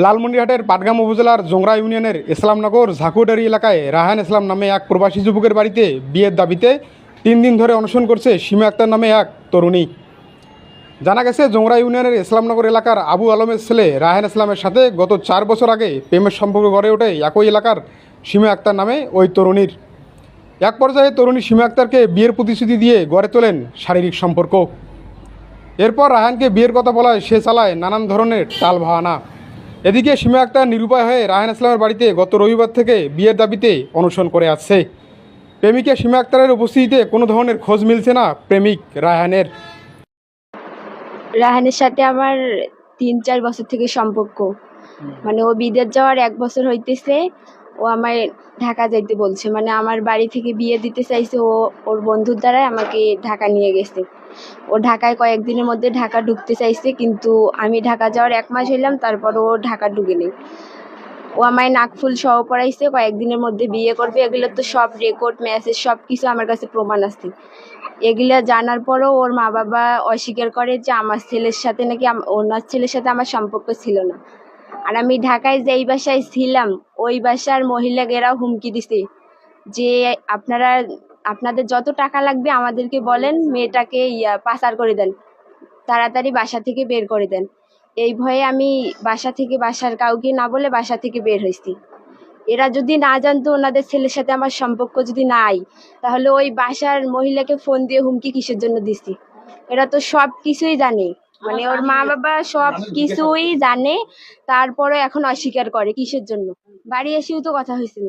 লালমনিরহাটের পাটগ্রাম উপজেলার জোংরা ইউনিয়নের ইসলামনগর ঝাকুডারি এলাকায় রায়হান ইসলাম নামে এক প্রবাসী যুবকের বাড়িতে বিয়ের দাবিতে 3 দিন ধরে অনশন করছে সীমা আক্তার নামে এক তরুণী। জানা গেছে, জোংরা ইউনিয়নের ইসলামনগর এলাকার আবু আলমের ছেলে রায়হান ইসলামের সাথে গত 4 বছর আগে প্রেমের সম্পর্ক গড়ে ওঠে একই এলাকার সীমা আক্তার নামে ওই তরুণীর। এক পর্যায়ে তরুণী সীমা আক্তারকে বিয়ের প্রতিশ্রুতি দিয়ে গড়ে তোলেন শারীরিক সম্পর্ক। এরপর রায়হানকে বিয়ের কথা বলায় সে চালায় নানান ধরনের টাল বাহানা। এদিকে সীমা আক্তার নিরুপায় হয়ে রায়হান ইসলামের বাড়িতে গত রবিবার থেকে বিয়ের দাবিতে অনশন করে আসছে। প্রেমিকা সীমা আক্তারের উপস্থিতিতে কোনো ধরনের খোঁজ মিলছে না প্রেমিক রায়হানের। রায়হানের সাথে আমার 3-4 বছর থেকে সম্পর্ক। মানে ও বিদেশ যাওয়ার 1 বছর হইতেছে। ও আমায় ঢাকা যাইতে বলছে, মানে আমার বাড়ি থেকে বিয়ে দিতে চাইছে। ও ওর বন্ধুর দ্বারাই আমাকে ঢাকা নিয়ে গেছে। ও ঢাকায় কয়েকদিনের মধ্যে ঢাকা ঢুকতে চাইছে, কিন্তু আমি ঢাকা যাওয়ার 1 মাস হইলাম, তারপর ও ঢাকা ঢুকে নেই। ও আমায় নাকফুল সহ পড়াইছে, কয়েকদিনের মধ্যে বিয়ে করবে। এগুলো তো সব রেকর্ড, মেসেজ সব কিছু আমার কাছে প্রমাণ আছে। এগুলা জানার পরও ওর মা বাবা অস্বীকার করে যে আমার ছেলের সাথে নাকি ওনার ছেলের সাথে আমার সম্পর্ক ছিল না। আর আমি ঢাকায় যেই বাসায় ছিলাম, ওই বাসার মহিলাদেরও হুমকি দিছে যে আপনাদের যত টাকা লাগবে আমাদেরকে বলেন, মেয়েটাকে পাচার করে দেন, তাড়াতাড়ি বাসা থেকে বের করে দেন। এই ভয়ে আমি বাসার কাউকে না বলে বাসা থেকে বের হয়েছি। এরা যদি না জানতো ওনাদের ছেলের সাথে আমার সম্পর্ক যদি নাই, তাহলে ওই বাসার মহিলাকে ফোন দিয়ে হুমকি কিসের জন্য দিছি? এরা তো সব কিছুই জানে, মানে ওর মা বাবা সব কিছুই জানে, তারপরে এখন অস্বীকার করে কিসের জন্য? বাড়ি এসেও তো কথা হয়েছিল।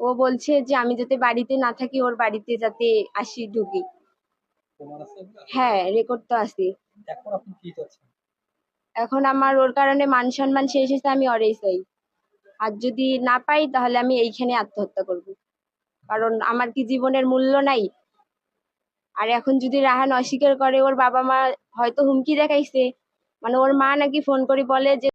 ও বলছে যে আমি যাতে বাড়িতে না থাকি, ওর বাড়িতে যাতে আসি ঢুকি। হ্যাঁ, রেকর্ড তো আছে। এখন আমার ওর কারণে মান সম্মান শেষ হয়েছে, আমি ওরেই চাই। আর যদি না পাই তাহলে আমি এইখানে আত্মহত্যা করব, কারণ আমার কি জীবনের মূল্য নাই? আর এখন যদি রাহান অস্বীকার করে, ওর বাবা মা হয়তো হুমকি দেখাইছে, মানে ওর মা নাকি ফোন করে বলে যে